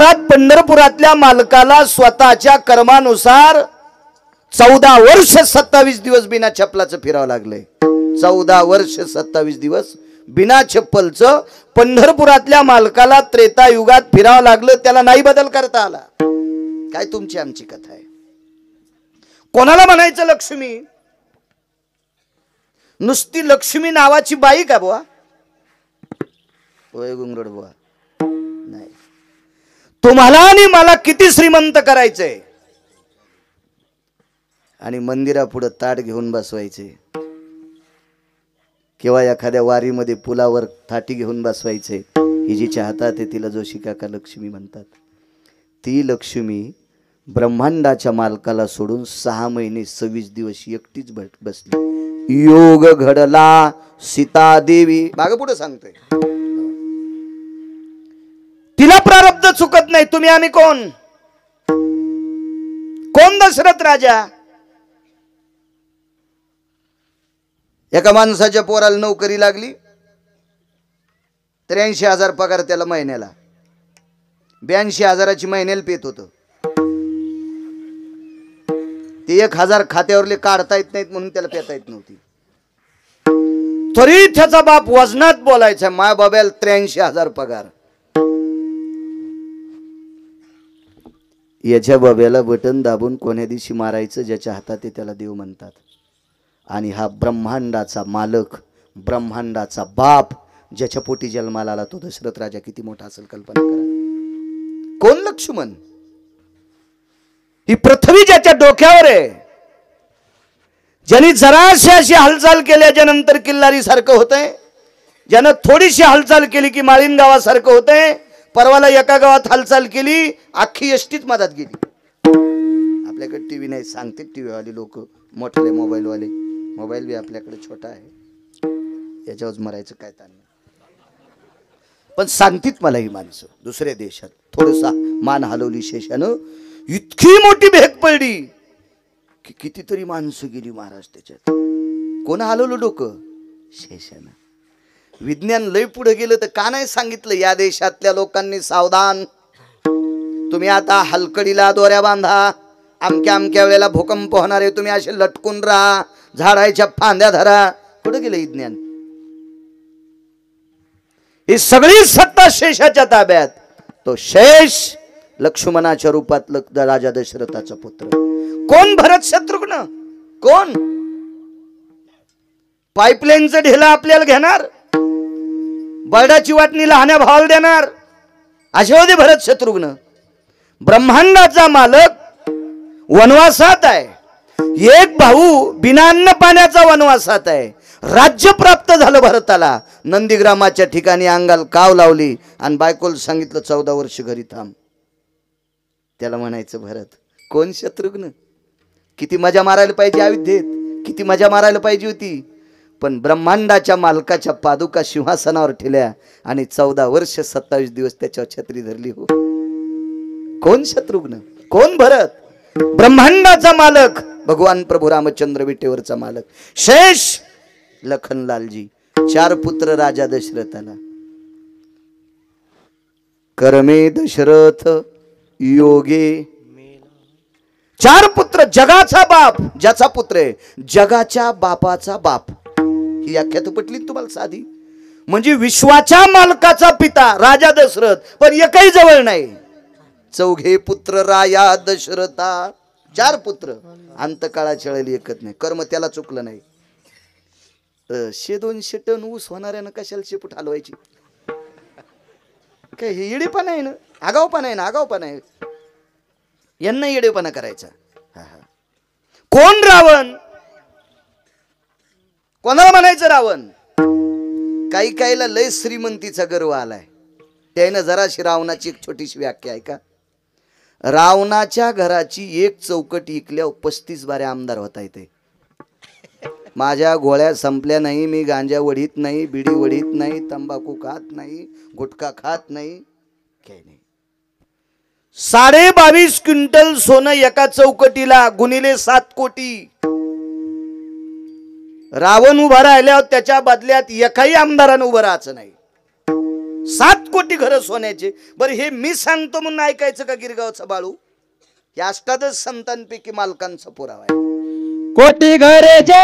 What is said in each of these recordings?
महाराज पंढरपुरातल्या मालकाला स्वतःच्या कर्मानुसार 14 वर्ष 27 दिवस बिना चप्पलाचं फिरावं लागलंय. 14 वर्ष 27 दिवस बिना चप्पलचं पंढरपुरातल्या मालकाला त्रेता युगात फिरावं लागलं. त्याला नाही बदल करता आला. काय तुमची आमची कथा आहे. कोणाला म्हणायचं लक्ष्मी? नुसती लक्ष्मी नावाची बाई का बुवा? होय गुंगरड बुवा. नाही, तुम्हाला आणि मला किती श्रीमंत करायचंय आणि मंदिरापुढे ताट घेऊन बसवायचे किंवा एखाद्या वारीमध्ये पुलावर थाटी घेऊन बसवायचे. ही जिच्या हातात आहे तिला जोशी काका लक्ष्मी म्हणतात. ती लक्ष्मी ब्रह्मांडाच्या मालकाला सोडून 6 महिने 26 दिवस एकटीच बसली. योग घडला सीता देवी. मागे पुढे सांगतोय. तिला प्रारब्ध चुकत नाही. तुम्ही आम्ही कोण? कोण दशरथ राजा? एका माणसाच्या पोराला नोकरी लागली. 83,000 पगार त्याला महिन्याला. 82,000ची महिन्याला पेत होतं. ते 1,000 खात्यावरले काढता येत नाहीत म्हणून त्याला पेता येत नव्हती. तरी त्याचा बाप वजनात बोलायचा. माय बाबाला 83,000 पगार. याच्या बाब्याला बटन दाबून कोण्या दिवशी मारायचं ज्याच्या हातात आहे त्याला देव म्हणतात. आणि हा ब्रह्मांडाचा मालक, ब्रह्मांडाचा बाप, ज्याच्या पोटी जन्माला आला तो दशरथ राजा किती मोठा असेल कल्पना करा. कोण लक्ष्मण? ही पृथ्वी ज्याच्या डोक्यावर आहे. ज्यांनी जराशी अशी हालचाल केल्याच्या नंतर किल्लारी सारखं होतंय. ज्यानं थोडीशी हालचाल केली की माळीन गावासारखं होतंय. परवाला एका गावात हालचाल केली अख्खी एसटीच मधात गेली. आपल्याकडे टीव्ही नाही सांगते. टीव्ही वाले लोक मोठे मोबाईल वाले. मोबाईल बी आपल्याकडे छोटा आहे. याच्यावर मरायचं काय ताण नाही. पण सांगतीत मला ही माणसं दुसऱ्या देशात थोडसा मान हलवली शेषानं. इतकी मोठी भेग पडली की कितीतरी माणसं गेली महाराज त्याच्यात. कोण हलवलं डोकं? शेषानं. विज्ञान लय पुढे गेलं तर का नाही सांगितलं या देशातल्या लोकांनी सावधान, तुम्ही आता हलकडीला दोऱ्या बांधा. अमक्या अमक्या वेळेला भूकंप होणार आहे. तुम्ही असे लटकून राहा. झाडाच्या फांद्या धरा. कुठं गेलं विज्ञान? ही सगळी सत्ता शेषाच्या ताब्यात. तो शेष लक्ष्मणाच्या रूपात राजा दशरथाचा पुत्र. कोण? भरत शत्रुघ्न. कोण? पाईपलाईनचं ढेला आपल्याला घेणार, बर्डाची वाटणी लहान्या भावाला देणार, असे होते भरत शत्रुघ्न. ब्रह्मांडाचा मालक वनवासात आहे. एक भाऊ बिना अन्न पाण्याचा वनवासात आहे. राज्य प्राप्त झालं भरताला. नंदीग्रामाच्या ठिकाणी अंगाला काव लावली आणि बायकोला सांगितलं 14 वर्ष घरी थांब. त्याला म्हणायचं भरत. कोण? शत्रुघ्न. किती मजा मारायला पाहिजे अयोध्येत, किती मजा मारायला पाहिजे होती. पण ब्रह्मांडाच्या मालकाच्या पादुका सिंहासनावर ठेवल्या आणि 14 वर्ष 27 दिवस त्याच्यावर छत्री धरली. हो, कोण शत्रुघ्न? कोण भरत? ब्रह्मांडाचा मालक भगवान प्रभू रामचंद्र विटेवरचा मालक शेष लखनलालजी. 4 पुत्र राजा दशरथाला. कर्मे दशरथ योगे. 4 पुत्र. जगाचा बाप, ज्याचा पुत्र आहे जगाच्या बापाचा बाप. ही व्याख्या तर पटली तुम्हाला साधी. म्हणजे विश्वाच्या मालकाचा पिता राजा दशरथ, पण एकही जवळ नाही. 4 पुत्र राया दशरथा. 4 पुत्र. अंतकाळा छळली एकत नाही. कर्म त्याला चुकलं नाही. 100-200 टन ऊस होणाऱ्यानं कशाला शेपूट हलवायची? काय हे येडेपणा आहे ना? आगावपणा आहे ना? आगावपणा आहे. यांना येडेपणा करायचा. कोण? रावण. कोणाला म्हणायचं रावण? काही काहीला लय श्रीमंतीचा गर्व आलाय. त्यानं जराशी रावणाची एक छोटीशी व्याख्या आहे का. रावणाच्या घराची एक चौकट इकल्या 35 बारे आमदार होता येते. माझ्या गोळ्या संपल्या नाही, मी गांजा वडीत नाही, बिडी वडीत नाही, तंबाखू खात नाही, गुटखा खात नाही, काही नाही. 22.5 क्विंटल सोनं एका चौकटीला गुणिले 7 कोटी. रावण उभा राहिल्यावर त्याच्या बदल्यात एकाही आमदारानं उभं राहायचं नाही. 7 कोटी घर सोन्याचे. बरं हे मी सांगतो म्हणून ऐकायचं का गिरगावचं बाळू? या अष्टादश संतांपैकी मालकांचा पुरावा आहे. कोटी घरे जे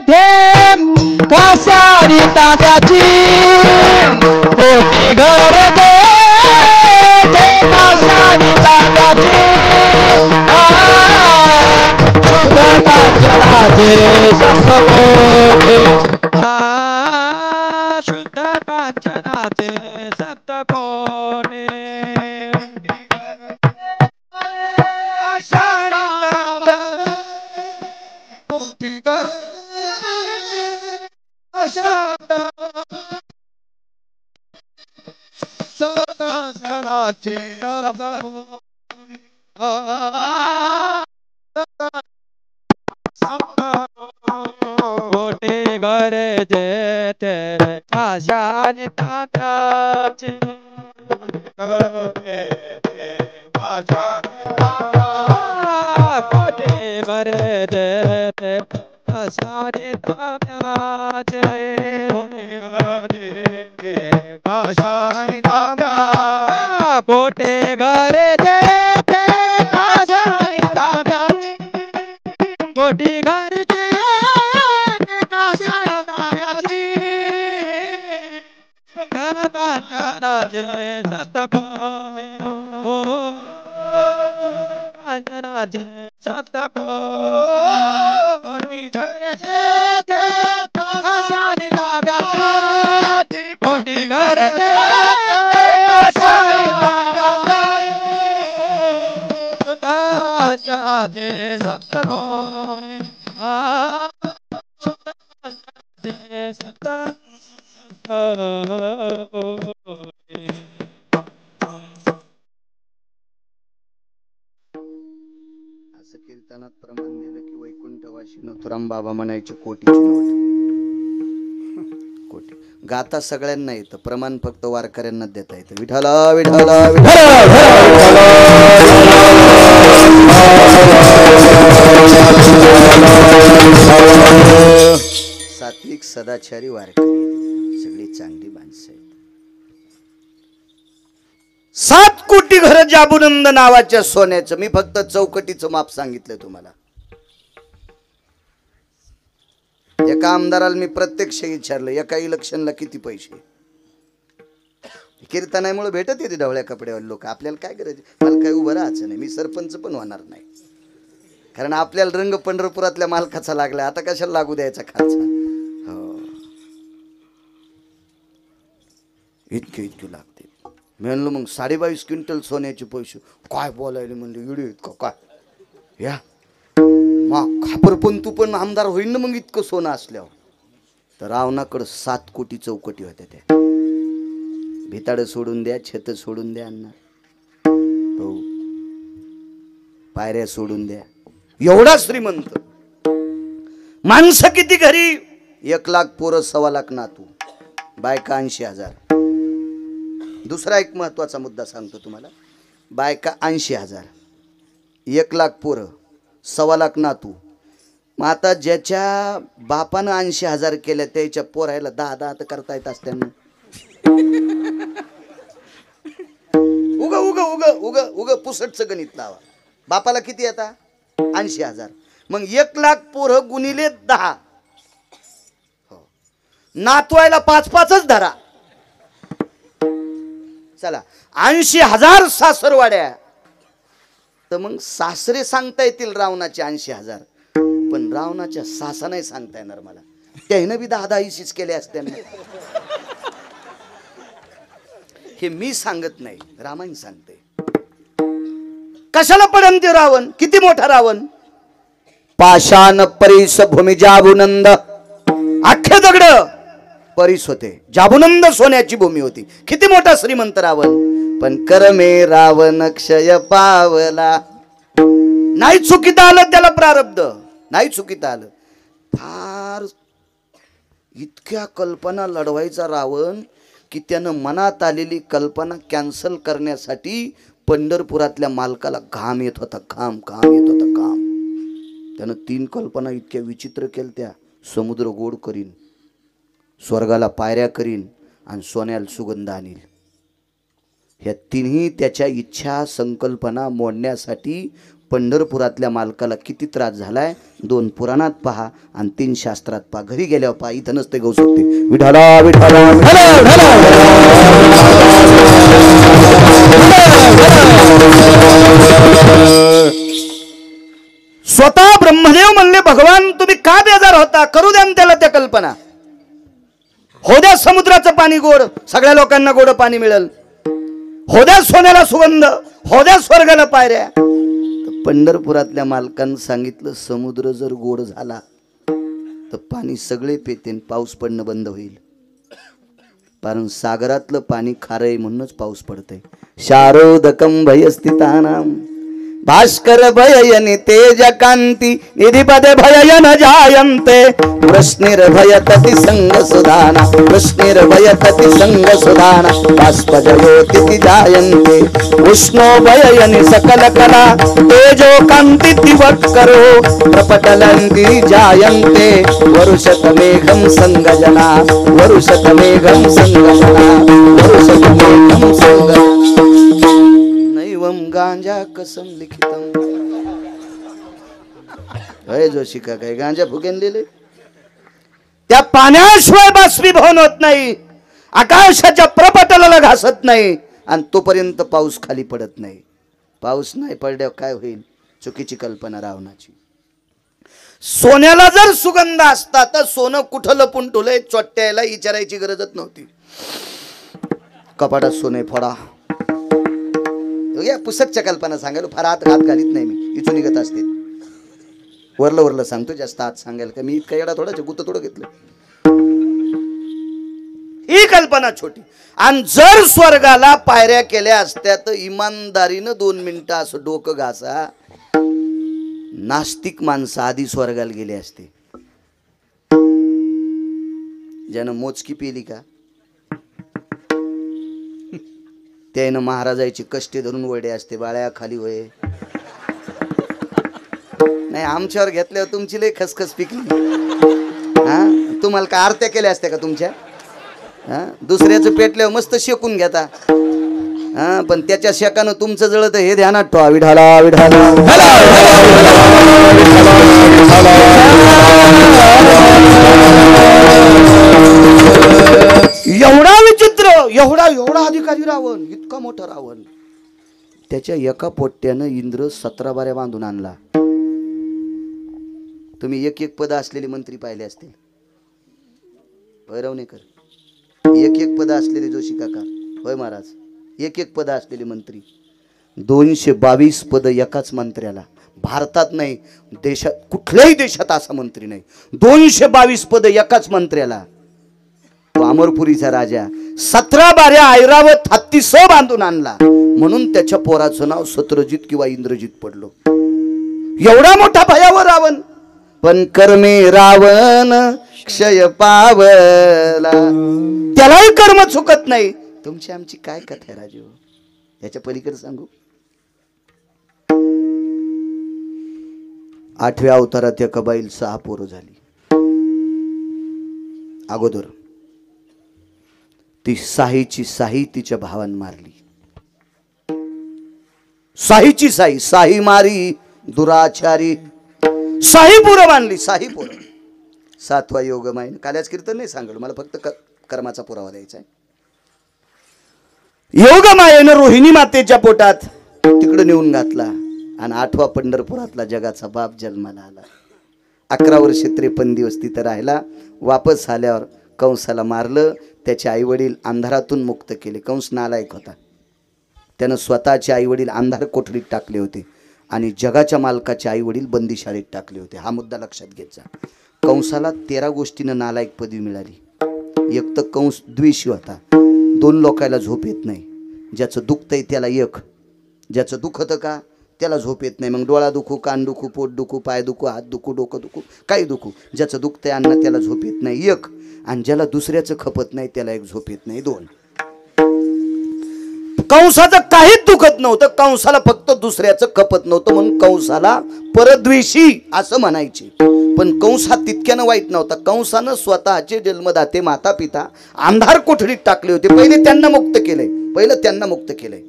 थे कासारी तात्याची, कोटी घरे जे थे कासारी तात्याची, शुद्ध कांचनाचे सप्तकोटी, कोटी घरे जे तेरे आशानी तात्याची, कोटी घरे जे तेरे आशानी तात्याची, कोटी घरे जे तेरे आशानी तात्याची, कोटी घरे जे असं कीर्तनात प्रमाण दिलं की वैकुंठवासी नथुराम बाबा म्हणायचे कोटीची नोट. कोटी गाता सगळ्यांना येतं, प्रमाण फक्त वारकऱ्यांना देता येतं. विठ्ठला विठ्ठला सात्विक सदाचारी वारकरी सगळी चांगली माणसं आहेत. 7 कोटी घर जाबुनंद नावाच्या सोन्याचं. मी फक्त चौकटीचं माप सांगितलं तुम्हाला. एका आमदाराला मी प्रत्यक्ष विचारलं एका इलेक्शनला किती पैसे. कीर्तनामुळे भेटत येते ढवळ्या कपड्यावर लोक. आपल्याला काय करायचं? मला काय उभं राहायचं नाही, मी सरपंच पण होणार नाही, कारण आपल्याला रंग पंढरपुरातल्या मालकाचा लागला. आता कशाला लागू द्यायचा खालचा? हो, इतके लागते. मी म्हणलो मग 22.5 क्विंटल सोन्याचे पैसे काय बोलायले म्हणले, व्हिडिओ इतकं काय या मग खापर पण तू पण आमदार होईल ना मग इतकं सोनं असल्यावर. तर रावणाकडं 7 कोटी चौकटी होत्या. त्या भिताड सोडून द्या, छत सोडून द्या अण्णा, हो पायऱ्या सोडून द्या, एवढा श्रीमंत. माणसं किती घरी? 1 लाख पोरं, 1.25 लाख नातू, बायका 80,000. दुसरा एक महत्वाचा मुद्दा सांगतो तुम्हाला. बायका 80,000, 1 लाख पोरं, 1.25 लाख नातू. मग आता ज्याच्या बापानं 80,000 केल्या त्याच्या पोरायला 10 तर करता येत असत्यांना. उग उग उग उग उग पुसटचं गणित लावा. बापाला किती येता? 80,000. मग 1 लाख पोरं गुणिले 10, नातवायला 5-5च धरा. चला 80,000 सासरवाड्या. तर मग सासरे सांगता येतील रावणाचे 80,000, पण रावणाच्या सासा नाही सांगता येणार मला. त्यानं बी 10 इशीच केले असते. हे मी सांगत नाही, रामायण सांगते. कशाला पडन ते रावण? किती मोठा रावण? पाषाण परीस भूमी जाबुनंद. अख्खे दगड परीस होते. जाबुनंद सोन्याची भूमी होती. किती मोठा श्रीमंत रावण. पण करमे रावण क्षय पावला. नाही चुकीत आलं त्याला प्रारब्ध, नाही चुकीत आलं. फार इतक्या कल्पना लढवायचा रावण की त्यानं मनात आलेली कल्पना कॅन्सल करण्यासाठी पंढरपुरातल्या मालकाला घाम येत होता. घाम येत होता घाम. त्यानं 3 कल्पना इतक्या विचित्र केल्या. समुद्र गोड करीन, स्वर्गाला पायऱ्या करीन आणि सोन्याला सुगंध आणील. ह्या तिन्ही त्याच्या इच्छा संकल्पना मोडण्यासाठी पंढरपुरातल्या मालकाला किती त्रास झालाय 2 पुराणात पहा आणि 3 शास्त्रात पहा. घरी गेल्यावर पहा, इथं नसते गहू सोडते. विठाला विठाला स्वतः ब्रह्मदेव म्हणले, भगवान तुम्ही का बेजार होता, करू द्या त्याला त्या कल्पना. हो द्या समुद्राचं पाणी गोड, सगळ्या लोकांना गोड पाणी मिळेल. हो द्या सोन्याला सुगंध, हो द्या स्वर्गाला पायऱ्या. पंढरपुरातल्या मालकांनी सांगितलं, समुद्र जर गोड झाला तर पाणी सगळे पेतेन, पाऊस पडणं बंद होईल. कारण सागरातलं पाणी खारय म्हणूनच पाऊस पडतंय. शारोदकं भयस्थितानां भास्कर भययनि तेज कांती निधिपदे भययन जायन्ते. वृष्णिर्भयतति संग सुधाना, वृष्णिर्भयतति संग सुधाना. बाष्पजयोतिति जायन्ते उष्णो भययनि सकल कला. तेजो कांति दिवक्करो प्रपटलन्ति जायन्ते. वरुषत मेघं संगजना, वरुषत मेघं संगजना, वरुषत मेघं संगजना. नैवं गांजा कसम लिखितम. अय जोशी का काय गांजा फुगेन लिहिले. त्या पाण्याशिवाय बाष्पीभवन होत नाही, आकाशाच्या प्रपटलाला घासत नाही आणि तोपर्यंत पाऊस खाली पडत नाही. पाऊस नाही पडल्यावर काय होईल, चुकीची कल्पना रावणाची. सोन्याला जर सुगंध असता तर सोनं कुठं लपून ठेवलंय चोट्याला विचारायची गरजच नव्हती. कपाटात सोने फोडा. या पुस्तकच्या कल्पना सांगायला फार हात घालीत नाही मी, इथून निघत असते. वरलं वरलं सांगतो, जास्त हात सांगायला का मी इतका येडा थोडा गुत थोडं घेतलं. ही कल्पना छोटी. आणि जर स्वर्गाला पायऱ्या केल्या असत्या तर इमानदारीनं 2 मिनिटं असं डोकं घासा, नास्तिक माणसं आधी स्वर्गाला गेले असते. ज्यानं मोजकी पेली का त्यानं महाराजाची कष्टे धरून वडे असते. बाळ्या खाली होय नाही, आमच्यावर घेतल्यावर तुमची लय खसखस पिकली. हा, तुम्हाला काय आरत्या केल्या असत्या का तुमच्या? हा, दुसऱ्याचं पेटल्यावर मस्त शेकून घेता. हा, पण त्याच्या शेकानं तुमचं जळत हे ध्यानात ठेवा. विठाला विठाला एवढा विचित्र, एवढा एवढा अधिकारी रावण, इतका मोठा रावण. त्याच्या एका पोट्यानं इंद्र 17 बाऱ्या बांधून आणला. तुम्ही एक एक पद असलेले मंत्री पाहिले असतील. भैरवणेकर एक एक पद असलेले जोशी काका, होय महाराज, एक एक पद असलेले मंत्री. 222 पद एकाच मंत्र्याला. भारतात नाही, देशात कुठल्याही देशात असा मंत्री नाही. 222 पद एकाच मंत्र्याला. तो अमरपुरीचा राजा 17 बाऱ्या ऐरावत हत्ती स बांधून आणला, म्हणून त्याच्या पोराचं नाव सत्रजित किंवा इंद्रजित पडलो. एवढा मोठा भयावर रावण. पण कर्मे रावण क्षय पावला, त्यालाही कर्म चुकत नाही. तुमची आमची काय कथा आहे राजू, याच्या पलीकडे सांगू. 8व्या अवतारात एका बाईल 6 पोरं झाली. अगोदर ती साहीची साही तिच्या भावान मारली. साहीची साही, साही मारी दुराचारी. साही पोरं मानली, साही पोरं. 7वा योगमायेनं, काल्याच कीर्तन नाही सांगलं, मला फक्त कर्माचा पुरावा द्यायचा आहे. योगमायेनं रोहिणी मातेच्या पोटात तिकडे नेऊन घातला आणि 8वा पंढरपुरातला जगाचा बाप जन्माला आला. 11 वर्ष 53 दिवस तिथं राहिला. वापस आल्यावर कंसाला मारलं. त्याचे आई वडील अंधारातून मुक्त केले. कंस नालायक होता, त्यानं स्वतःचे आई वडील अंधार कोठडीत टाकले होते आणि जगाच्या मालकाचे आई वडील बंदीशाळेत टाकले होते. हा मुद्दा लक्षात घ्यायचा. कंसाला 13 गोष्टीनं नालायक पदवी मिळाली. एक तर कंस द्वेषी होता. 2 लोकायला झोप येत नाही. ज्याचं दुखतंय त्याला एक, ज्याचं दुखतं का त्याला झोप येत नाही. मग डोळा दुखू, कान दुखू, पोट दुखू, पाय दुखू, हात दुखू, डोकं दुखू, काही दुखू, ज्याचं दुखतंय अन्न त्याला झोप येत नाही एक, आणि ज्याला दुसऱ्याचं खपत नाही त्याला एक झोप येत नाही 2. कंसाचं काहीच दुखत नव्हतं, कंसाला फक्त दुसऱ्याचं खपत नव्हतं म्हणून कंसाला परद्वेषी असं म्हणायचे. पण कंस हा तितक्यानं वाईट नव्हता. कंसानं स्वतःचे जन्मदाते माता पिता अंधार कोठडीत टाकले होते. पहिले त्यांना मुक्त केलंय.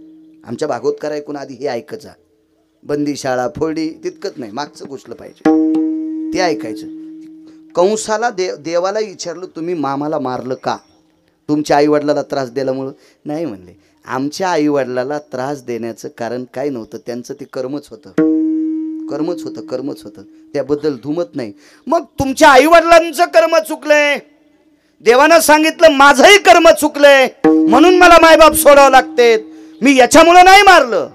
आमच्या भागवतकार ऐकून आधी हे ऐकायचं. बंदी शाळा फोडी तितकंच नाही, मागचं घुसलं पाहिजे ते ऐकायचं. कंसाला देवाला विचारलं, तुम्ही मामाला मारलं का? तुमच्या आईवडिलाला त्रास दिल्यामुळं? नाही म्हणले. आमच्या आईवडिलाला त्रास देण्याचं कारण काय नव्हतं, त्यांचं ते कर्मच होतं, त्याबद्दल धुमत नाही. मग तुमच्या आईवडिलांचं कर्म चुकलंय, देवानं सांगितलं माझंही कर्म चुकलंय म्हणून मला मायबाप सोडावं लागते, मी याच्यामुळं नाही मारलं.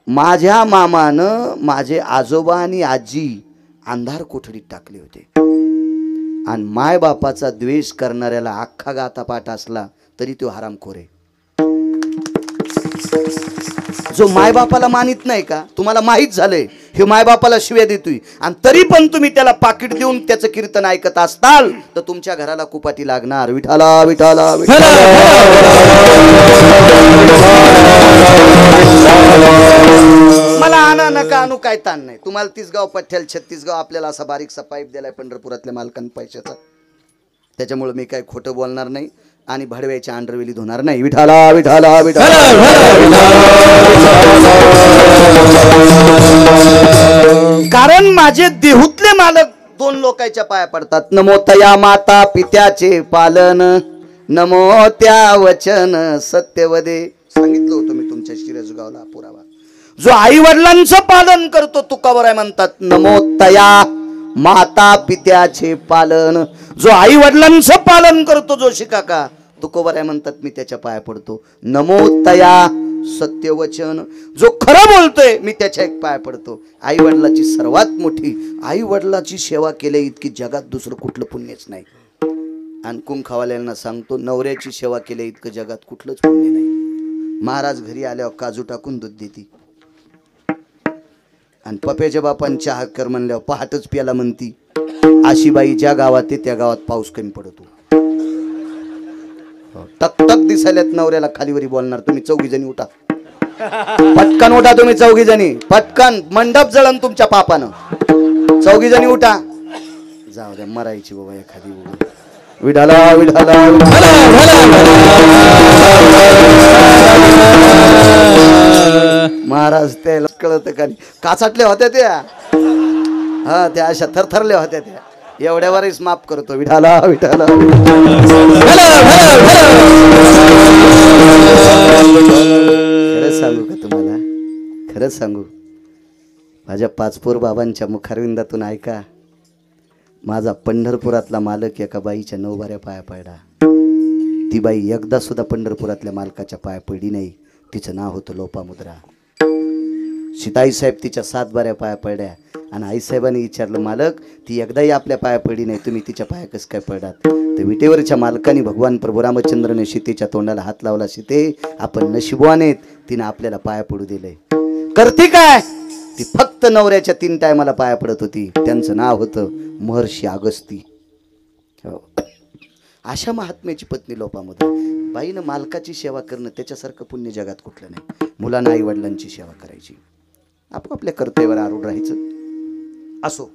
माझ्या मामानं माझे आजोबा आणि आजी अंधार कोठडीत टाकले होते. आणि मायबापाचा द्वेष करणाऱ्याला अख्खा गाता पाठ असला तरी तो हरामखोर आहे. जो मायबापाला मानित नाही का, तुम्हाला माहित झालंय हे मायबापाला शिव्या देतोय आणि तरी पण तुम्ही त्याला पाकिट देऊन त्याचं कीर्तन ऐकत असताल तर तुमच्या घराला कुपाटी लागणार. विठाला विठाला मला आणा नका आणू काय ताण नाही. तुम्हाला 30 गाव पठ्याल 36 गाव आपल्याला असा बारीकसा पाईप दिलाय पंढरपुरातल्या मालकांनी पैशाचा, त्याच्यामुळे मी काय खोटं बोलणार नाही आणि भडव्याच्या अंडरवेली धुणार नाही. विठाला विठाला विठाला. कारण माझे देहूतले मालक 2 लोकांच्या पाया पडतात. नमो तया माता पित्याचे पालन, नमो त्या वचन सत्यवदे. सांगितलं होतं मी तुमच्या शिरसगावला पुरावा. जो आई वडिलांचं पालन करतो तुकावराय म्हणतात नमो तया माता पित्याचे पालन. जो आई वडिलांचं पालन करतो जोशी काका तुकोबराय म्हणतात मी त्याच्या पाया पडतो. नमो तया सत्यवचन. जो खरं बोलतोय मी त्याच्या एक पाया पडतो. आई वडिलाची सर्वात मोठी, आई वडिलाची सेवा केल्या इतकी जगात दुसरं कुठलं पुण्यच नाही. आणि कुंखावाल्यांना सांगतो नवऱ्याची सेवा केल्या इतकं जगात कुठलंच पुण्य नाही. महाराज घरी आल्यावर काजू टाकून दूध देती आणि पप्याच्या बापान चहा कर म्हणल्यावर पहाटच प्याला म्हणती. अशी बाई ज्या गावात आहे त्या गावात पाऊस कमी पडतो. टक टक दिसायल्यात नवऱ्याला खालीवरी बोलणार. तुम्ही 4 जणी उठा, पटकन उठा. तुम्ही 4 जणी पटकन, मंडप जळण तुमच्या पापानं. 4 जणी उठा. जाऊ द्या मरायची बाबा एखादी. विठाला विठाला महाराज त्याला कळत का नाही. काचाटल्या होत्या त्या, हा त्या अशा थरथरल्या होत्या त्या. एवढ्यावरच माफ करतो. विठाला विठाला. खरंच सांगू का तुम्हाला, खरंच सांगू, माझ्या पाचपोर बाबांच्या मुखारविंदातून ऐका. माझा पंढरपुरातला मालक एका बाईच्या 9 बाऱ्या पाया पडला. ती बाई एकदा सुद्धा पंढरपुरातल्या मालकाच्या पाया पडली नाही. तिचं नाव होतं लोपामुद्रा. सीताई साहेब तिच्या 7 बाऱ्या पाया पडल्या आणि आईसाहेबांनी विचारलं मालक ती एकदाही आपल्या पाया पडली नाही, तुम्ही तिच्या पाया कसं काय पडलात? तर विटेवरच्या मालकाने भगवान प्रभू रामचंद्रने सीतेच्या तोंडाला हात लावला. सीते आपण नशिबवान आहेत, तिने आपल्याला पाया पडू दिलंय. करते काय ती फक्त नवऱ्याच्या 3 टायमाला पाया पडत होती. त्यांचं नाव होतं महर्षी अगस्ती. अशा महात्म्याची पत्नी लोपामुद्रा. बाईनं मालकाची सेवा करणं त्याच्यासारखं पुण्य जगात कुठलं नाही. मुलांना आई वडिलांची सेवा करायची, आपापल्या कर्तव्यावर आरूढ राहायचं. असो,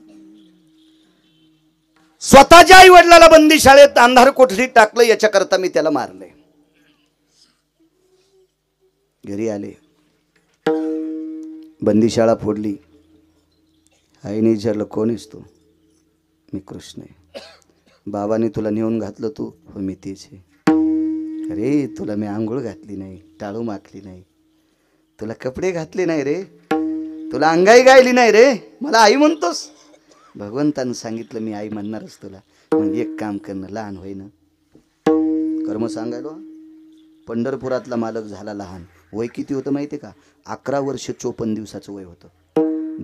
स्वतःच्या आई वडिलाला बंदी शाळेत अंधार कोठडीत टाकलं याच्याकरता मी त्याला मारलंय. घरी आले, बंदी शाळा फोडली. आईने विचारलं कोण आहेस तू? मी कृष्ण आहे. बाबाने तुला नेऊन घातलं तू? हो मी तेच आहे. अरे तुला मी आंघोळ घातली नाही, टाळू माखली नाही, तुला कपडे घातले नाही रे, तुला अंगाई गायली नाही रे, मला आई म्हणतोस? भगवंतानं सांगितलं मी आई म्हणणारच तुला. मग एक काम करणं, लहान होईना कर्म सांगायलो. पंढरपुरातला मालक झाला लहान. वय किती होतं माहिती का? 11 वर्ष 54 दिवसाचं वय होतं.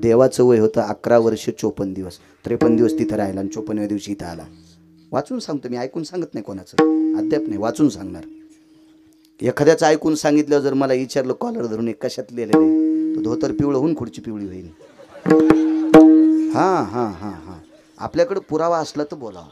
देवाचं वय होतं 11 वर्ष 54 दिवस. 53 दिवस तिथं राहिला आणि 54व्या दिवशी इथं आला. वाचून सांगतो मी, ऐकून सांगत नाही कोणाचं, अद्याप नाही, वाचून सांगणार. एखाद्याचं ऐकून सांगितलं जर मला विचारलं कॉलर धरून एक कशात लिहिलेलं तो धोतर पिवळं होऊन खुर्ची पिवळी होईल. हां हां हां हां आपल्याकडं पुरावा असला तर बोलावा.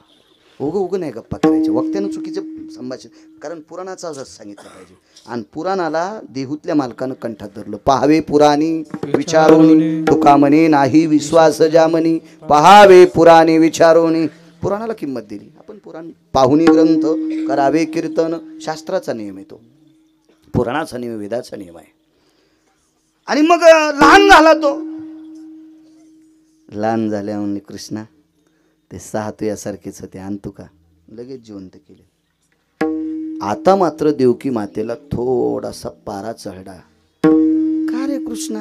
उग नाही गप्पा करायचे, वक्त्यानं चुकीचे संभाषण, कारण पुराणाचा असं सांगितलं पाहिजे. आणि पुराणाला देहूतल्या मालकानं कंठात धरलं. पहावे पुराणी विचारोनी, तुका म्हणे नाही विश्वास जामनी, पहावे पुराणे विचारोनी. पुराणाला किंमत दिली. आपण पुराण पाहुणी ग्रंथ करावे कीर्तन, शास्त्राचा नियम आहे तो, पुराणाचा नियम, वेदाचा नियम आहे. आणि मग लहान झाला तो. लहान झाल्या म्हणले कृष्णा ते 6 तुझ्यासारखेच होते, आणतो का? लगेच जिवंत केले. आता मात्र देवकी मातेला थोडासा पारा चढला. का रे कृष्णा,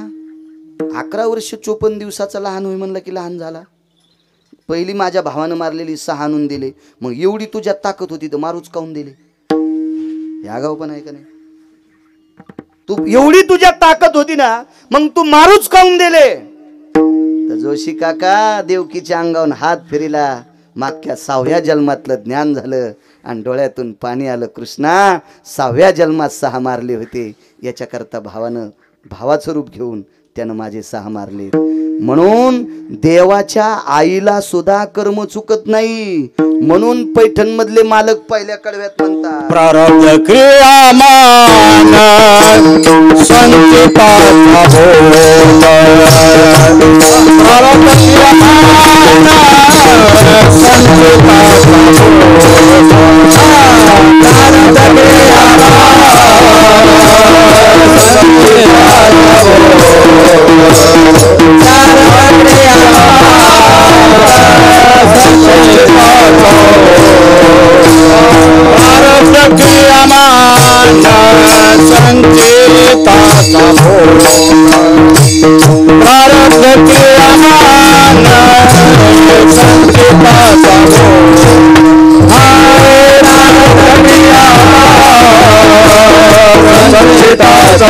11 वर्ष 54 दिवसाचा लहान होई म्हणलं की लहान झाला. पहिली माझ्या भावानं मारलेली 6 आणून दिले, मग एवढी तुझ्यात ताकद होती तर मारूच काऊन दिले? या गाव पण आहे का नाही? तू एवढी तुझ्यात ताकद होती ना, मग तू मारूच काऊन दिले? तर जोशी काका देवकीच्या अंगावरून हात फिरिला. मागच्या 6व्या जन्मातलं ज्ञान झालं आणि डोळ्यातून पाणी आलं. कृष्णा 6व्या जन्मात 6 मारले होते, याच्याकरता भावानं भावाचं रूप घेऊन त्यानं माझे 6 मारले. म्हणून देवाच्या आईला सुद्धा कर्म चुकत नाही. म्हणून पैठण मधले मालक पहिल्या कडव्यात म्हणतात, प्रारब्ध क्रियामान संचिताचा भोग, प्रारब्ध क्रियामान संचिताचा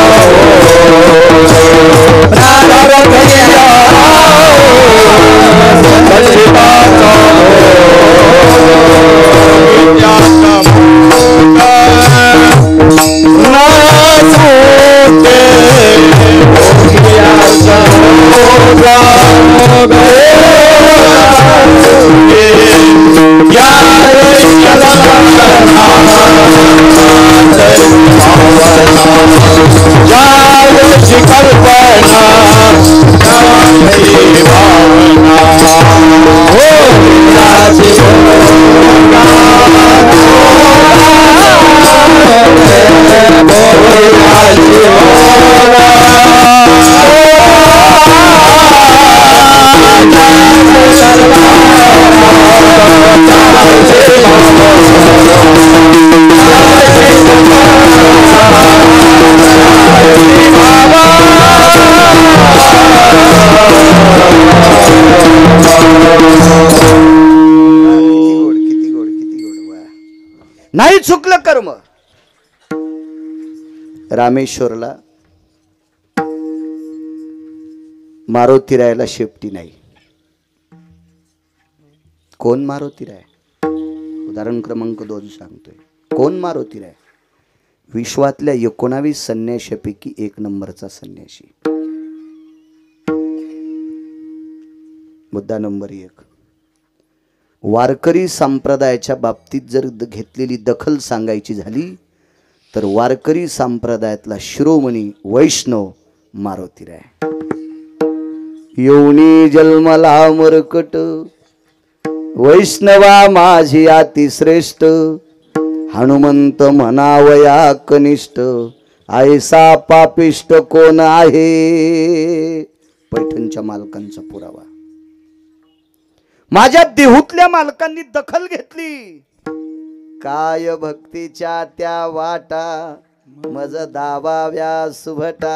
नाही चुकलं कर्म. रामेश्वरला मारुती रायाला शेपटी नाही. कोण मारुती राय? उदाहरण क्रमांक 2 सांगतोय. कोण मारुती राय? विश्वातल्या 19 संन्याशापैकी 1 नंबरचा संन्याशी. मुद्दा नंबर 1, वारकरी संप्रदायाच्या बाबतीत जर घेतलेली दखल सांगायची झाली तर वारकरी संप्रदायातला शिरोमणी वैष्णव मारुती राय. येऊनी जन्मला मरकट, वैष्णवा माझी अतिश्रेष्ठ, हनुमंत म्हणावया कनिष्ठ, ऐसा पापिष्ट कोण आहे? पैठणच्या मालकांचा पुरावा. माझ्या देहूतल्या मालकांनी दखल घेतली. काय भक्तीच्या त्या वाटा, मज दावा व्यासुभटा.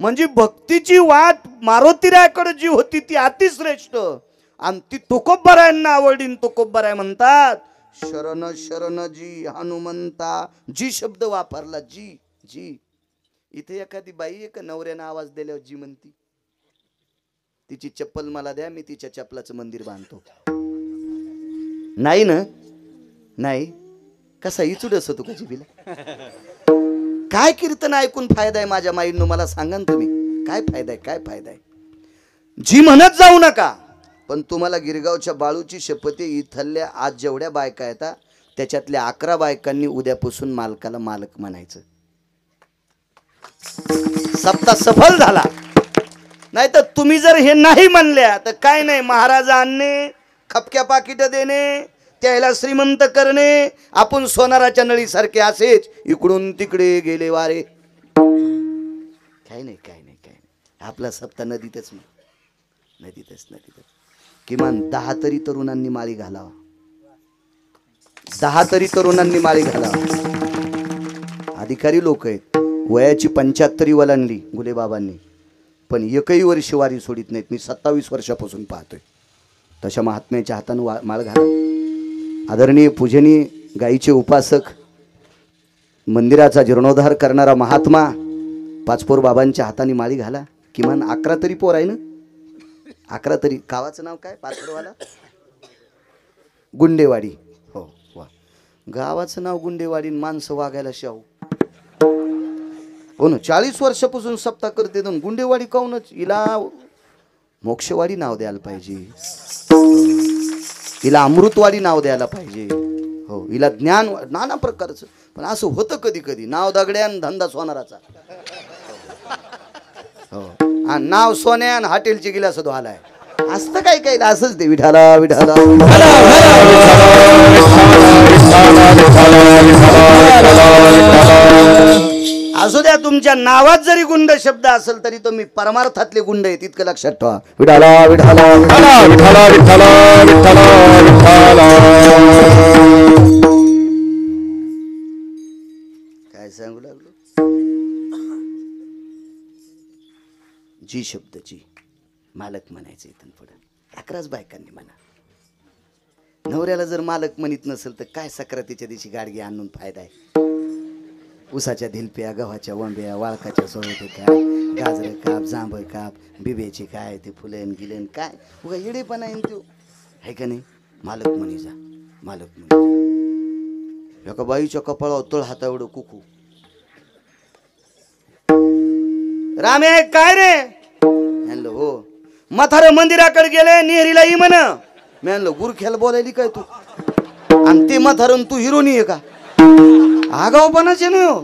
म्हणजे भक्तीची वाट मारुतीरायाकडे जी होती ती अतिश्रेष्ठ, आणि ती तुकोबरायांना आवडीन. तुकोबराय म्हणतात शरण शरण जी हनुमंता. जी शब्द वापरला, जी जी. इथे एखादी बाई आहे का नवऱ्यानं आवाज दिल्यावर जी म्हणती? तिची चप्पल मला द्या, मी तिच्या चप्पलाचं मंदिर बांधतो. नाही ना? नाही. कसा इचुडस होतो का जिबीला? काय कीर्तन ऐकून फायदा आहे माझ्या माईंनो? मला सांगा ना तुम्ही, काय फायदा आहे? काय फायदा आहे? जी म्हणत जाऊ नका, पण तुम्हाला गिरगावच्या बाळूची शपथ आहे, इथल्या आज जेवढ्या बायका येतात त्याच्यातल्या 11 बायकांनी उद्यापासून मालकाला मालक म्हणायचं. सप्ताह सफल झाला. नाही तर तुम्ही जर हे नाही म्हणल्या तर काय नाही, महाराज आणणे, खपक्या पाकिट देणे, त्याला श्रीमंत करणे, आपण सोनाराच्या नळीसारखे असेच इकडून तिकडे गेले वारे. काय नाही काय नाही काय नाही. आपला सप्ताह नदीतच किमान 10 तरी तरुणांनी माळी घालावा. 10 तरी तरुणांनी माळी घालावा. अधिकारी लोक आहेत, वयाची 75 वलांडली गुलेबाबांनी, पण एकही वर्ष वारी सोडित नाहीत. मी 27 वर्षापासून पाहतोय. तशा महात्म्याच्या हातानं माळ घाला. आदरणीय पूजनीय गाईचे उपासक, मंदिराचा जीर्णोद्धार करणारा महात्मा पाचपोर बाबांच्या हाताने माळी घाला. किमान 11 तरी पोर आहे ना, 11 तरी. गावाचं नाव काय पाचपोरवाला? गुंडेवाडी. हो वा, गावाचं नाव गुंडेवाडी, माणसं वागायला शाहू. हो ना, 40 वर्षापासून सप्ताह करते. गुंडेवाडी काऊनच? हिला मोक्षवाडी नाव द्यायला पाहिजे, हिला अमृतवाडी नाव द्यायला पाहिजे. हो, हिला ज्ञान नाना प्रकारचं. पण असं होतं कधी कधी, नाव दगड्यान धंदा सोनाराचा. हो, आणि नाव सोन्यान हॉटेलची गिलास धुवालाय असतं. काय काय असंच ते. विठाला विठाला असू द्या. तुमच्या नावात जरी गुंड शब्द असेल तरी तुम्ही परमार्थातले गुंड आहेत इतकं लक्षात ठेवा. विठाला विठाला विठाला विठाला विठाला विठाला. काय सांगू लागलो? जी शब्द जी मालक म्हणायचं इथून पुढे. 11च बायकांनी म्हणा. नवऱ्याला जर मालक म्हणत नसेल तर काय सक्रातीच्या दिवशी गाडगी आणून फायदा आहे? उसाच्या धिलप्या, गव्हाच्या वंब्या, वाळकाच्या सोळ्या, काय गाजरं काप, जांभळ काप, बिब्याची काय ते फुलेन गिलेन, काय उगा येडे पण आहे तो, आहे का नाही? मालक म्हणी जा, मालक म्हणी. एका बाईच्या कपाळावर तळ हाता एवढं कुकू. रामे काय रे? म्हणलं हो. म्हातारं मंदिराकडे गेले, नेहरीला ही म्हण. मी म्हणलं गुरख्याला बोलायली काय तू? आणि ते म्हातारं तू हिरोनी आहे का? आगाऊपणाचे नाही हो.